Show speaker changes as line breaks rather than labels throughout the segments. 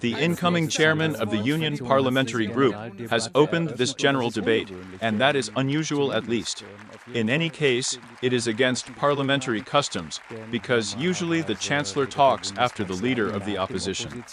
The incoming chairman of the Union Parliamentary Group has opened this general debate, and that is unusual at least. In any case, it is against parliamentary customs, because usually the Chancellor talks after the leader of the opposition.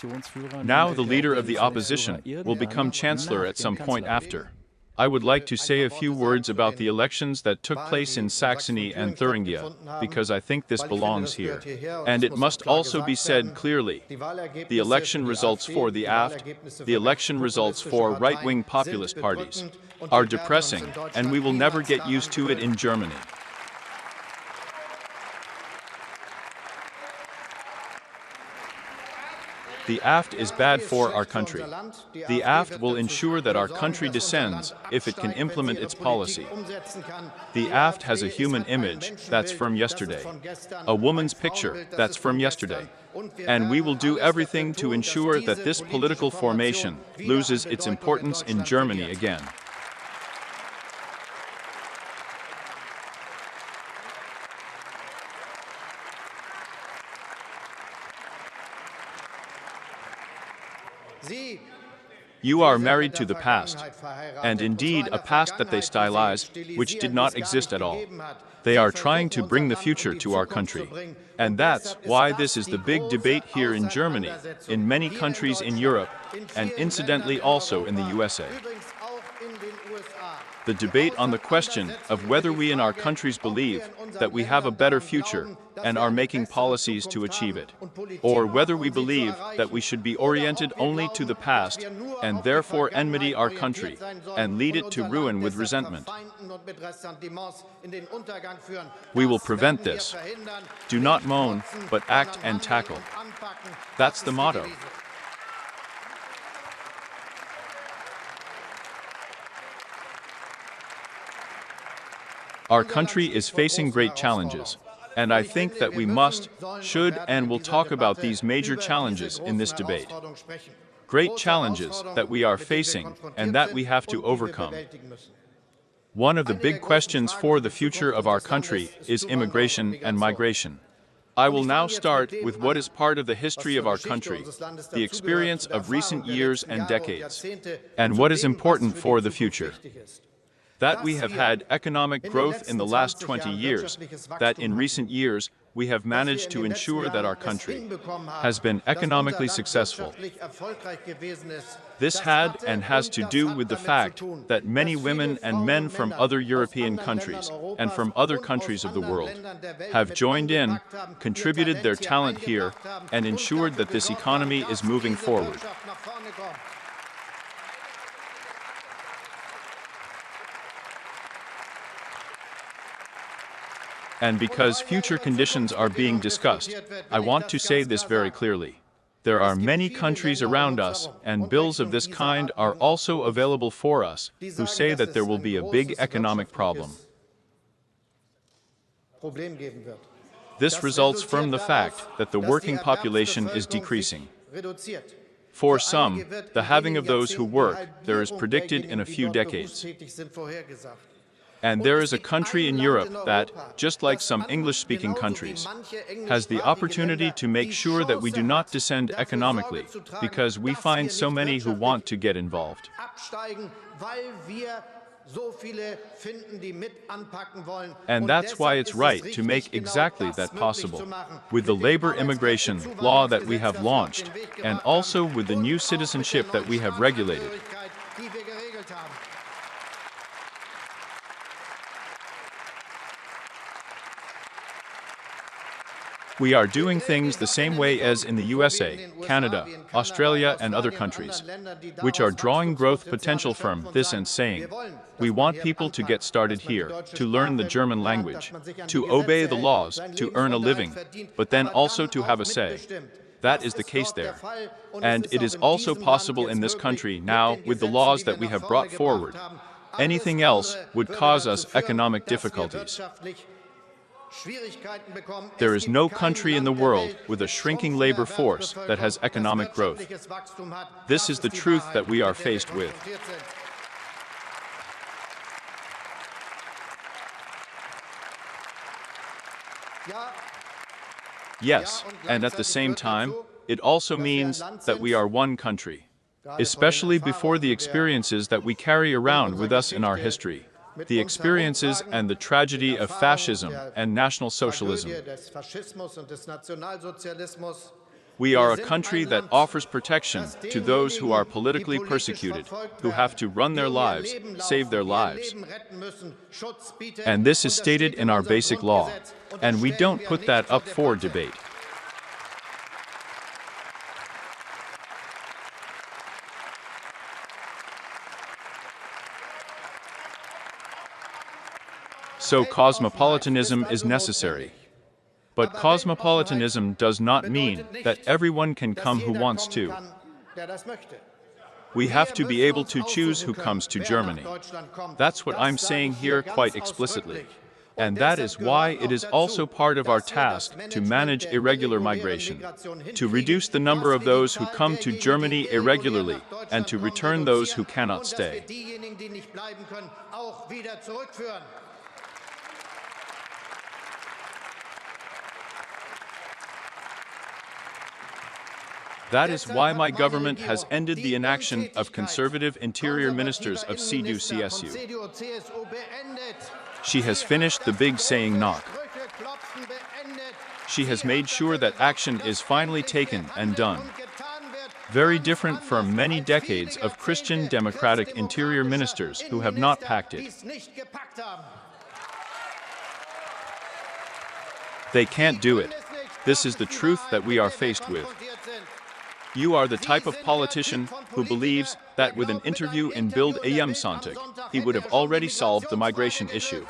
Now the leader of the opposition will become Chancellor at some point after. I would like to say a few words about the elections that took place in Saxony and Thuringia, because I think this belongs here. And it must also be said clearly. The election results for the AfD, the election results for right-wing populist parties, are depressing, and we will never get used to it in Germany. The AfD is bad for our country. The AfD will ensure that our country descends if it can implement its policy. The AfD has a human image that's from yesterday, a woman's picture that's from yesterday. And we will do everything to ensure that this political formation loses its importance in Germany again. You are married to the past, and indeed a past that they stylize, which did not exist at all. They are trying to bring the future to our country. And that's why this is the big debate here in Germany, in many countries in Europe, and incidentally also in the USA. The debate on the question of whether we in our countries believe that we have a better future and are making policies to achieve it, or whether we believe that we should be oriented only to the past and therefore enmity our country and lead it to ruin with resentment. We will prevent this. Do not moan, but act and tackle. That's the motto. Our country is facing great challenges, and I think that we must, should, and will talk about these major challenges in this debate. Great challenges that we are facing and that we have to overcome. One of the big questions for the future of our country is immigration and migration. I will now start with what is part of the history of our country, the experience of recent years and decades, and what is important for the future. That we have had economic growth in the last 20 years, that in recent years we have managed to ensure that our country has been economically successful. This had and has to do with the fact that many women and men from other European countries and from other countries of the world have joined in, contributed their talent here, and ensured that this economy is moving forward. And because future conditions are being discussed, I want to say this very clearly. There are many countries around us, and bills of this kind are also available for us, who say that there will be a big economic problem. This results from the fact that the working population is decreasing. For some, the halving of those who work there is predicted in a few decades. And there is a country in Europe that, just like some English-speaking countries, has the opportunity to make sure that we do not descend economically, because we find so many who want to get involved. And that's why it's right to make exactly that possible, with the labor immigration law that we have launched, and also with the new citizenship that we have regulated. We are doing things the same way as in the USA, Canada, Australia, and other countries, which are drawing growth potential from this and saying, we want people to get started here, to learn the German language, to obey the laws, to earn a living, but then also to have a say. That is the case there. And it is also possible in this country now with the laws that we have brought forward. Anything else would cause us economic difficulties. There is no country in the world with a shrinking labor force that has economic growth. This is the truth that we are faced with. Yes, and at the same time, it also means that we are one country, especially before the experiences that we carry around with us in our history, the experiences and the tragedy of fascism and National Socialism. We are a country that offers protection to those who are politically persecuted, who have to run their lives, save their lives. And this is stated in our basic law, and we don't put that up for debate. So cosmopolitanism is necessary. But cosmopolitanism does not mean that everyone can come who wants to. We have to be able to choose who comes to Germany. That's what I'm saying here quite explicitly. And that is why it is also part of our task to manage irregular migration, to reduce the number of those who come to Germany irregularly, and to return those who cannot stay. That is why my government has ended the inaction of conservative interior ministers of CDU-CSU. She has finished the big saying knock. She has made sure that action is finally taken and done. Very different from many decades of Christian democratic interior ministers who have not packed it. They can't do it. This is the truth that we are faced with. You are the type of politician who believes that with an interview in Bild am Sonntag, he would have already solved the migration issue.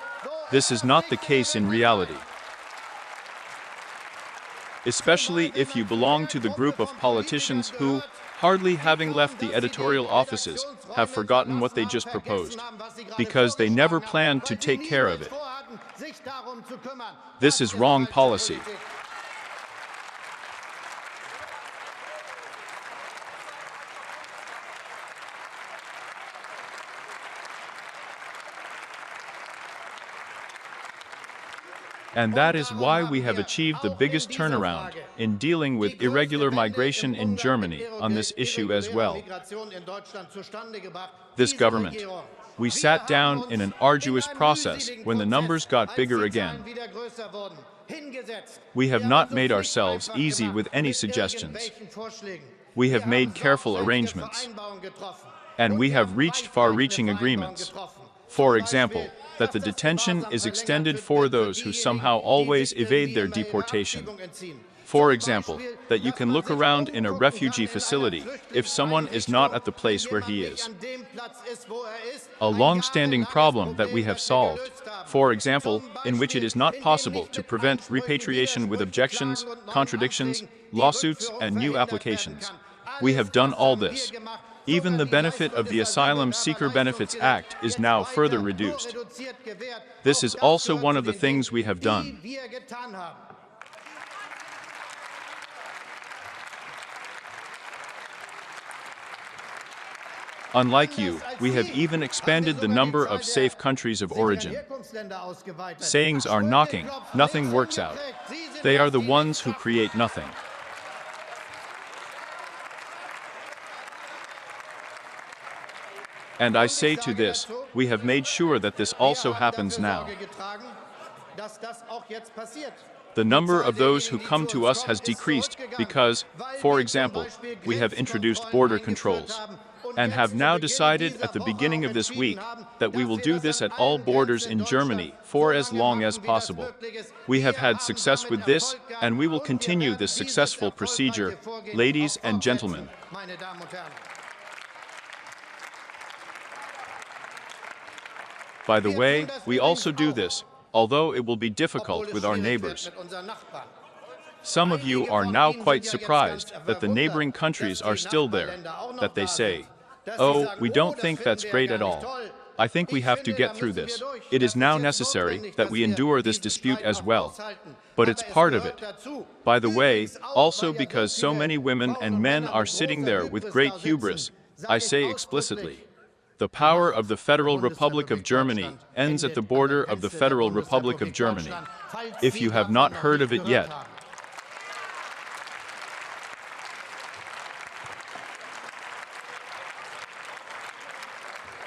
This is not the case in reality. Especially if you belong to the group of politicians who, hardly having left the editorial offices, have forgotten what they just proposed, because they never planned to take care of it. This is wrong policy. And that is why we have achieved the biggest turnaround in dealing with irregular migration in Germany on this issue as well. This government. We sat down in an arduous process when the numbers got bigger again. We have not made ourselves easy with any suggestions. We have made careful arrangements. And we have reached far-reaching agreements. For example, that the detention is extended for those who somehow always evade their deportation. For example, that you can look around in a refugee facility if someone is not at the place where he is. A long-standing problem that we have solved, for example, in which it is not possible to prevent repatriation with objections, contradictions, lawsuits, and new applications. We have done all this. Even the benefit of the Asylum Seeker Benefits Act is now further reduced. This is also one of the things we have done. Unlike you, we have even expanded the number of safe countries of origin. Sayings are knocking, nothing works out. They are the ones who create nothing. And I say to this, we have made sure that this also happens now. The number of those who come to us has decreased because, for example, we have introduced border controls and have now decided at the beginning of this week that we will do this at all borders in Germany for as long as possible. We have had success with this, and we will continue this successful procedure, ladies and gentlemen. By the way, we also do this, although it will be difficult with our neighbors. Some of you are now quite surprised that the neighboring countries are still there, that they say, "Oh, we don't think that's great at all." I think we have to get through this. It is now necessary that we endure this dispute as well. But it's part of it. By the way, also because so many women and men are sitting there with great hubris, I say explicitly, the power of the Federal Republic of Germany ends at the border of the Federal Republic of Germany. If you have not heard of it yet,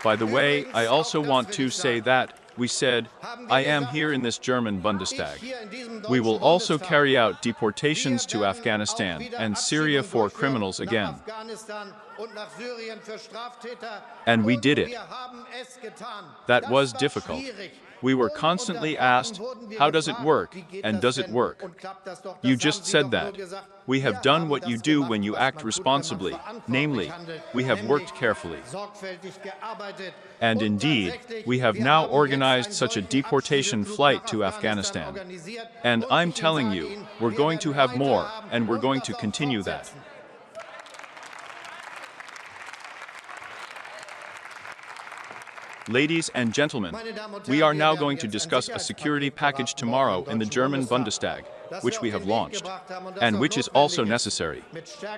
By the way, I also want to say that we said, I am here in this German Bundestag. We will also carry out deportations to Afghanistan and Syria for criminals again. And we did it. That was difficult. We were constantly asked, how does it work, and does it work? You just said that. We have done what you do when you act responsibly, namely, we have worked carefully. And indeed, we have now organized such a deportation flight to Afghanistan. And I'm telling you, we're going to have more, and we're going to continue that. Ladies and gentlemen, we are now going to discuss a security package tomorrow in the German Bundestag, which we have launched, and which is also necessary.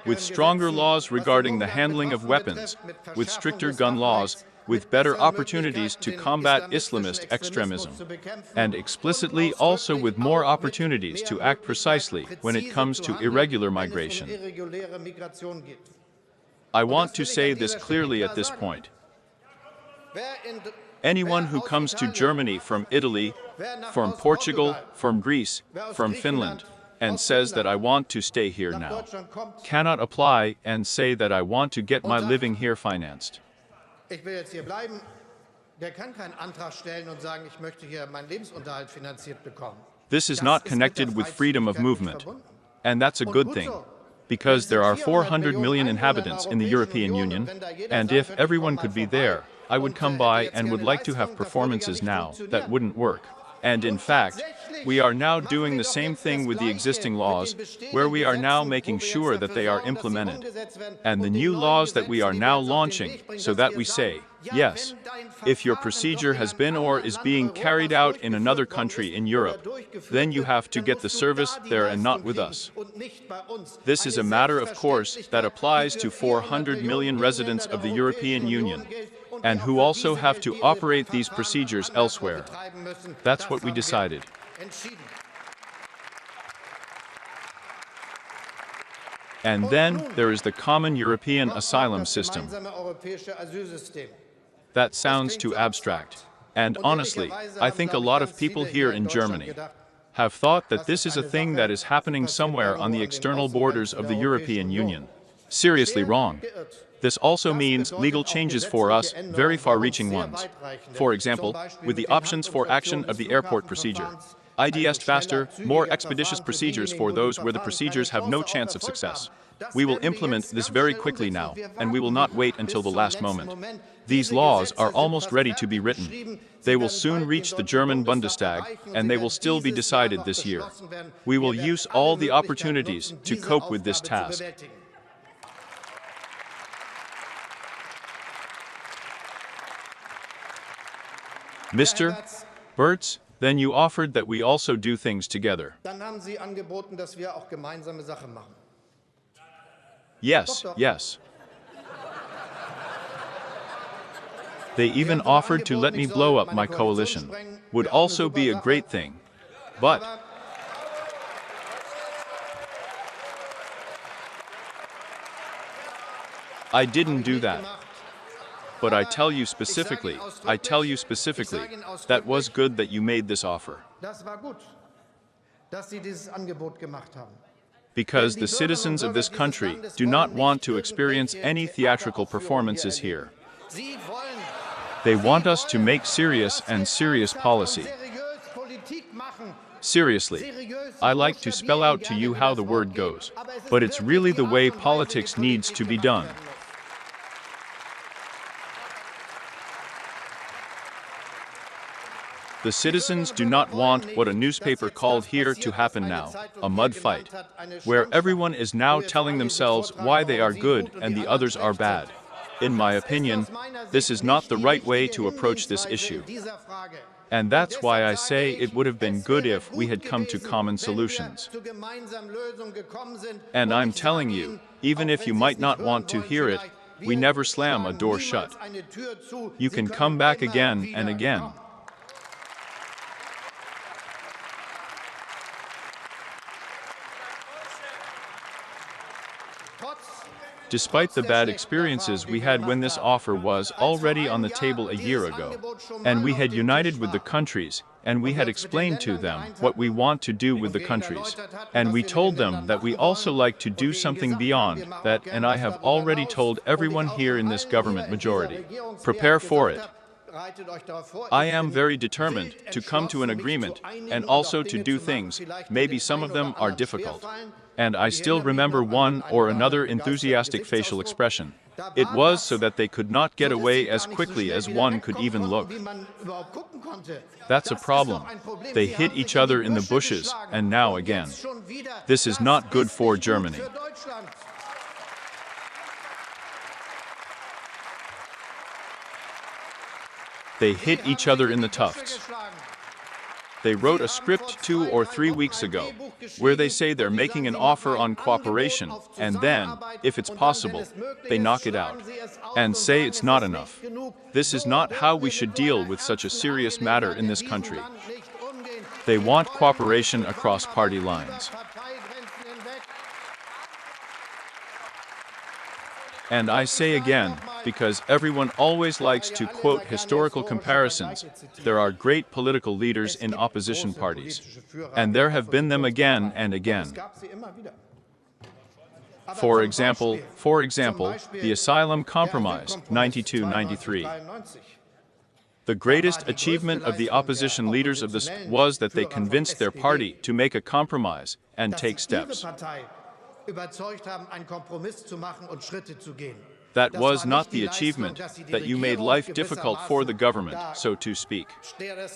With stronger laws regarding the handling of weapons, with stricter gun laws, with better opportunities to combat Islamist extremism, and explicitly also with more opportunities to act precisely when it comes to irregular migration. I want to say this clearly at this point. Anyone who comes to Germany from Italy, from Portugal, from Greece, from Finland, and says that I want to stay here now, cannot apply and say that I want to get my living here financed. This is not connected with freedom of movement, and that's a good thing. Because there are 400 million inhabitants in the European Union, and if everyone could be there, I would come by and would like to have performances now that wouldn't work. And in fact, we are now doing the same thing with the existing laws, where we are now making sure that they are implemented. And the new laws that we are now launching, so that we say, yes, if your procedure has been or is being carried out in another country in Europe, then you have to get the service there and not with us. This is a matter, of course, that applies to 400 million residents of the European Union, and who also have to operate these procedures elsewhere. That's what we decided. And then there is the common European asylum system. That sounds too abstract. And honestly, I think a lot of people here in Germany have thought that this is a thing that is happening somewhere on the external borders of the European Union. Seriously wrong. This also means legal changes for us, very far-reaching ones. For example, with the options for action of the airport procedure. IDS faster, more expeditious procedures for those where the procedures have no chance of success. We will implement this very quickly now, and we will not wait until the last moment. These laws are almost ready to be written. They will soon reach the German Bundestag, and they will still be decided this year. We will use all the opportunities to cope with this task. Mr. Bertz, then you offered that we also do things together. Yes, yes. They even offered to let me blow up my coalition. Would also be a great thing. But I didn't do that. But I tell you specifically, that was good that you made this offer. Because the citizens of this country do not want to experience any theatrical performances here. They want us to make serious policy. Seriously, I like to spell out to you how the word goes, but it's really the way politics needs to be done. The citizens do not want what a newspaper called here to happen now, a mud fight, where everyone is now telling themselves why they are good and the others are bad. In my opinion, this is not the right way to approach this issue. And that's why I say it would have been good if we had come to common solutions. And I'm telling you, even if you might not want to hear it, we never slam a door shut. You can come back again and again. despite the bad experiences we had when this offer was already on the table a year ago. And we had united with the countries, and we had explained to them what we want to do with the countries. And we told them that we also like to do something beyond that, and I have already told everyone here in this government majority. Prepare for it. I am very determined to come to an agreement and also to do things, maybe some of them are difficult. And I still remember one or another enthusiastic facial expression. It was so that they could not get away as quickly as one could even look. That's a problem. They hit each other in the bushes, and now again. This is not good for Germany. They hit each other in the tufts. They wrote a script 2 or 3 weeks ago, where they say they're making an offer on cooperation, and then, if it's possible, they knock it out, and say it's not enough. This is not how we should deal with such a serious matter in this country. They want cooperation across party lines. And I say again, because everyone always likes to quote historical comparisons, there are great political leaders in opposition parties. And there have been them again and again. For example, the Asylum Compromise, 92-93. The greatest achievement of the opposition leaders of this was that they convinced their party to make a compromise and take steps. That was not the achievement, that you made life difficult for the government, so to speak.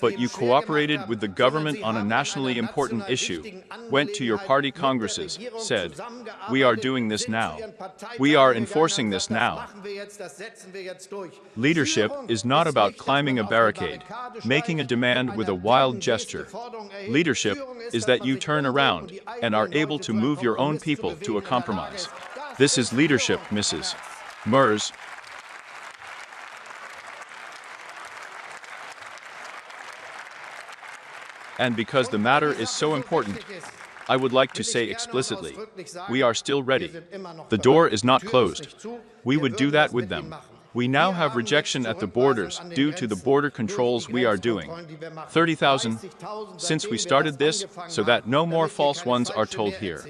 But you cooperated with the government on a nationally important issue, went to your party congresses, said, "We are doing this now. We are enforcing this now." Leadership is not about climbing a barricade, making a demand with a wild gesture. Leadership is that you turn around and are able to move your own people to a compromise. This is leadership, Mrs. Mers. And because the matter is so important, I would like to say explicitly, we are still ready. The door is not closed. We would do that with them. We now have rejection at the borders due to the border controls we are doing. 30,000 since we started this, so that no more false ones are told here.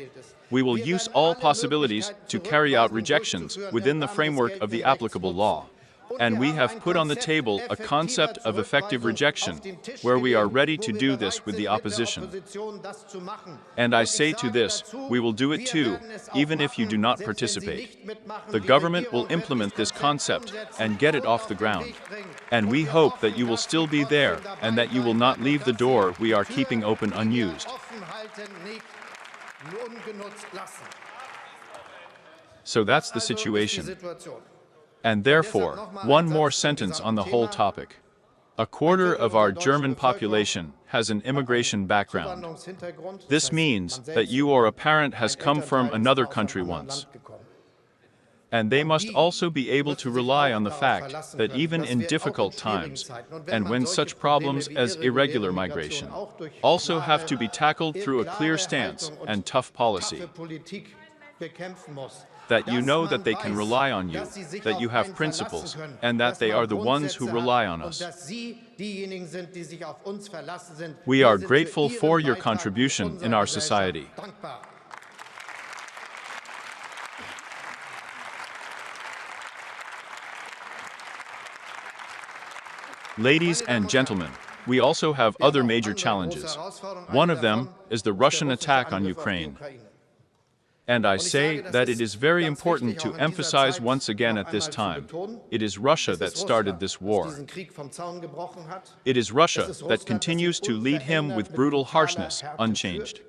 We will use all possibilities to carry out rejections within the framework of the applicable law. And we have put on the table a concept of effective rejection, where we are ready to do this with the opposition. And I say to this, we will do it too, even if you do not participate. The government will implement this concept and get it off the ground. And we hope that you will still be there and that you will not leave the door we are keeping open unused. So that's the situation. And therefore, one more sentence on the whole topic. A quarter of our German population has an immigration background. This means that you or a parent has come from another country once. And they must also be able to rely on the fact that even in difficult times, and when such problems as irregular migration also have to be tackled through a clear stance and tough policy, that you know that they can rely on you, that you have principles, and that they are the ones who rely on us. We are grateful for your contribution in our society. Ladies and gentlemen, we also have other major challenges. One of them is the Russian attack on Ukraine. And I say that it is very important to emphasize once again at this time, it is Russia that started this war. It is Russia that continues to lead him with brutal harshness, unchanged.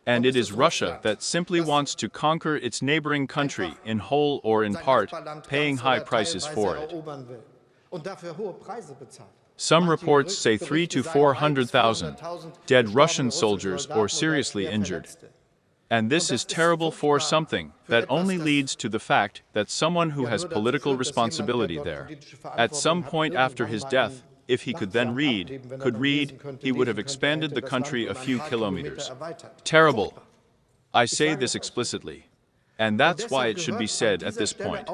And it is Russia that simply wants to conquer its neighboring country in whole or in part, paying high prices for it. Some reports say 300,000 to 400,000 dead Russian soldiers or seriously injured. And this is terrible for something that only leads to the fact that someone who has political responsibility there, at some point after his death, if he could then could read, he would have expanded the country a few kilometers. Terrible. I say this explicitly. And that's why it should be said at this point.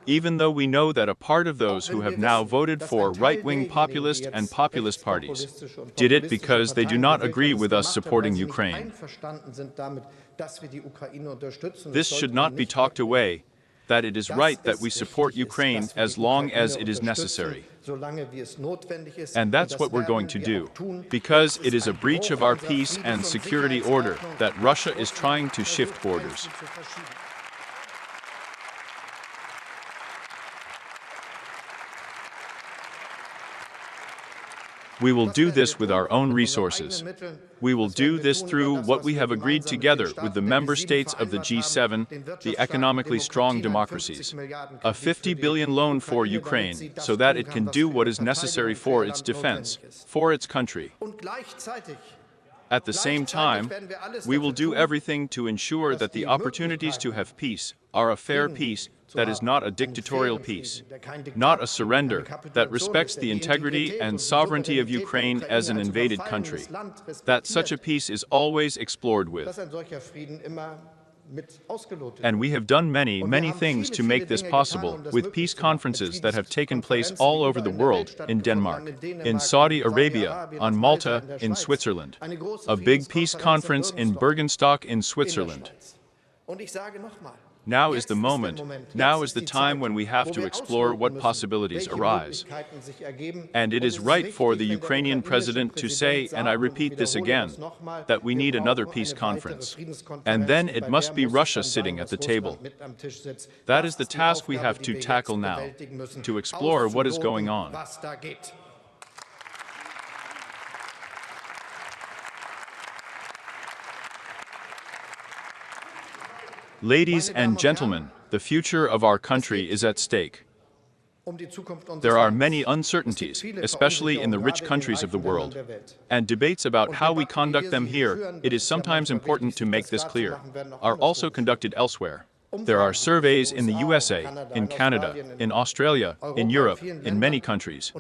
Even though we know that a part of those who have now voted for right-wing populist and populist parties did it because they do not agree with us supporting Ukraine. This should not be talked away, that it is right that we support Ukraine as long as it is necessary. And that's what we're going to do, because it is a breach of our peace and security order that Russia is trying to shift borders. We will do this with our own resources. We will do this through what we have agreed together with the member states of the G7, the economically strong democracies. A 50 billion loan for Ukraine so that it can do what is necessary for its defense, for its country. At the same time, we will do everything to ensure that the opportunities to have peace are a fair peace that is not a dictatorial peace, not a surrender, that respects the integrity and sovereignty of Ukraine as an invaded country, that such a peace is always explored with. And we have done many, many things to make this possible, with peace conferences that have taken place all over the world, in Denmark, in Saudi Arabia, on Malta, in Switzerland, a big peace conference in Bergenstock in Switzerland. Now is the moment, now is the time when we have to explore what possibilities arise. And it is right for the Ukrainian president to say, and I repeat this again, that we need another peace conference. And then it must be Russia sitting at the table. That is the task we have to tackle now, to explore what is going on. Ladies and gentlemen, the future of our country is at stake. There are many uncertainties, especially in the rich countries of the world, and debates about how we conduct them here, it is sometimes important to make this clear, are also conducted elsewhere. There are surveys in the USA, in Canada, in Australia, in Europe, in many countries.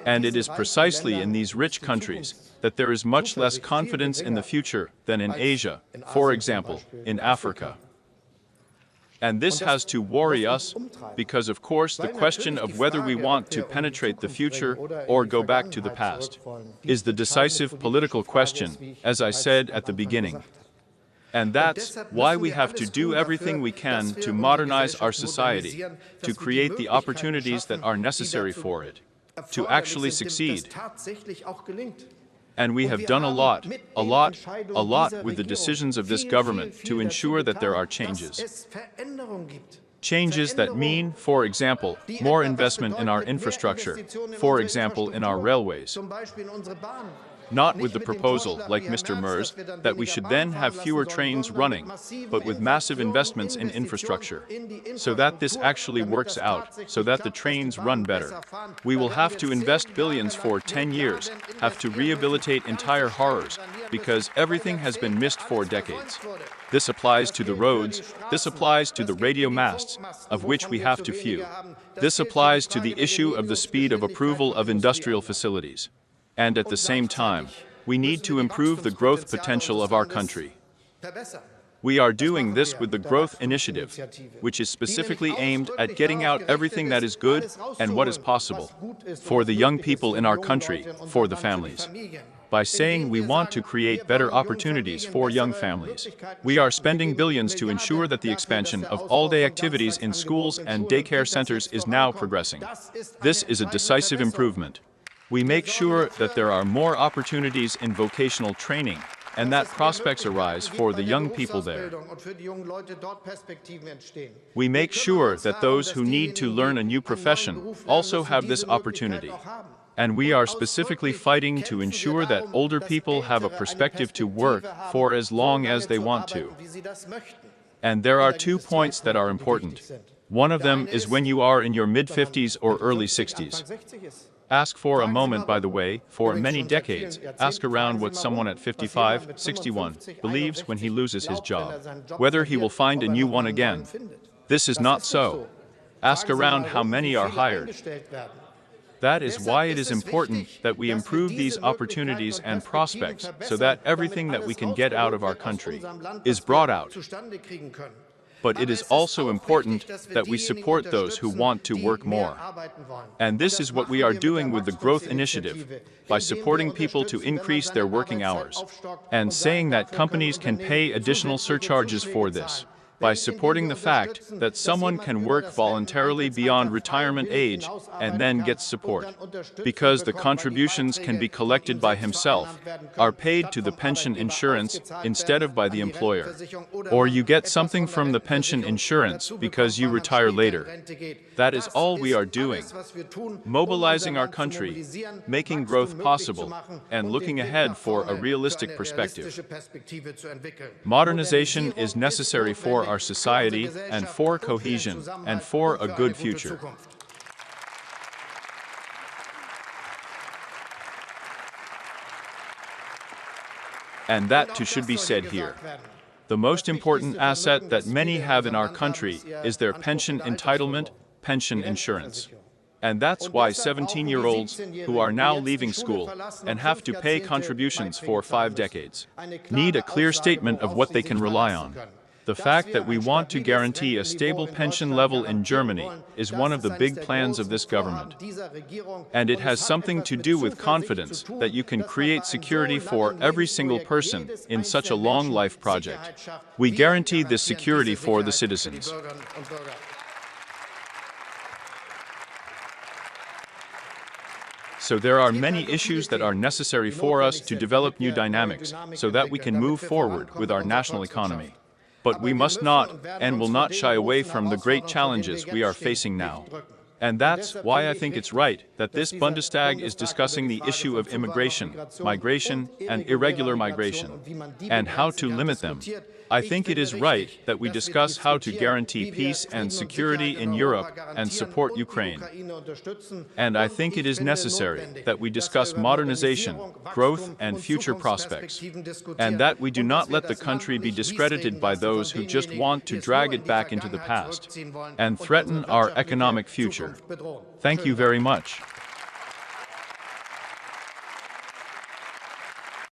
And it is precisely in these rich countries that there is much less confidence in the future than in Asia, for example, in Africa. And this has to worry us, because of course the question of whether we want to penetrate the future or go back to the past is the decisive political question, as I said at the beginning. And that's why we have to do everything we can to modernize our society, to create the opportunities that are necessary for it, to actually succeed. And we have done a lot with the decisions of this government to ensure that there are changes. Changes that mean, for example, more investment in our infrastructure, for example, in our railways. Not with the proposal, like Mr. Merz, that we should then have fewer trains running, but with massive investments in infrastructure, so that this actually works out, so that the trains run better. We will have to invest billions for 10 years, have to rehabilitate entire horrors, because everything has been missed for decades. This applies to the roads, this applies to the radio masts, of which we have too few. This applies to the issue of the speed of approval of industrial facilities. And at the same time, we need to improve the growth potential of our country. We are doing this with the Growth Initiative, which is specifically aimed at getting out everything that is good and what is possible for the young people in our country, for the families. By saying we want to create better opportunities for young families, we are spending billions to ensure that the expansion of all-day activities in schools and daycare centers is now progressing. This is a decisive improvement. We make sure that there are more opportunities in vocational training and that prospects arise for the young people there. We make sure that those who need to learn a new profession also have this opportunity. And we are specifically fighting to ensure that older people have a perspective to work for as long as they want to. And there are 2 points that are important. One of them is when you are in your mid-50s or early 60s. Ask for a moment, by the way, for many decades, ask around what someone at 55, 61 believes when he loses his job, whether he will find a new one again. This is not so. Ask around how many are hired. That is why it is important that we improve these opportunities and prospects so that everything that we can get out of our country is brought out. But it is also important that we support those who want to work more. And this is what we are doing with the Growth Initiative, by supporting people to increase their working hours, and saying that companies can pay additional surcharges for this, by supporting the fact that someone can work voluntarily beyond retirement age and then gets support, because the contributions can be collected by himself, are paid to the pension insurance instead of by the employer. Or you get something from the pension insurance because you retire later. That is all we are doing, mobilizing our country, making growth possible, and looking ahead for a realistic perspective. Modernization is necessary for our society and for cohesion and for a good future. And that too should be said here. The most important asset that many have in our country is their pension entitlement, pension insurance. And that's why 17-year-olds who are now leaving school and have to pay contributions for 5 decades need a clear statement of what they can rely on. The fact that we want to guarantee a stable pension level in Germany is one of the big plans of this government. And it has something to do with confidence that you can create security for every single person in such a long life project. We guarantee this security for the citizens. So there are many issues that are necessary for us to develop new dynamics so that we can move forward with our national economy. But we must not and will not shy away from the great challenges we are facing now. And that's why I think it's right that this Bundestag is discussing the issue of immigration, migration, and irregular migration, and how to limit them. I think it is right that we discuss how to guarantee peace and security in Europe and support Ukraine. And I think it is necessary that we discuss modernization, growth, and future prospects, and that we do not let the country be discredited by those who just want to drag it back into the past and threaten our economic future. Thank you very much.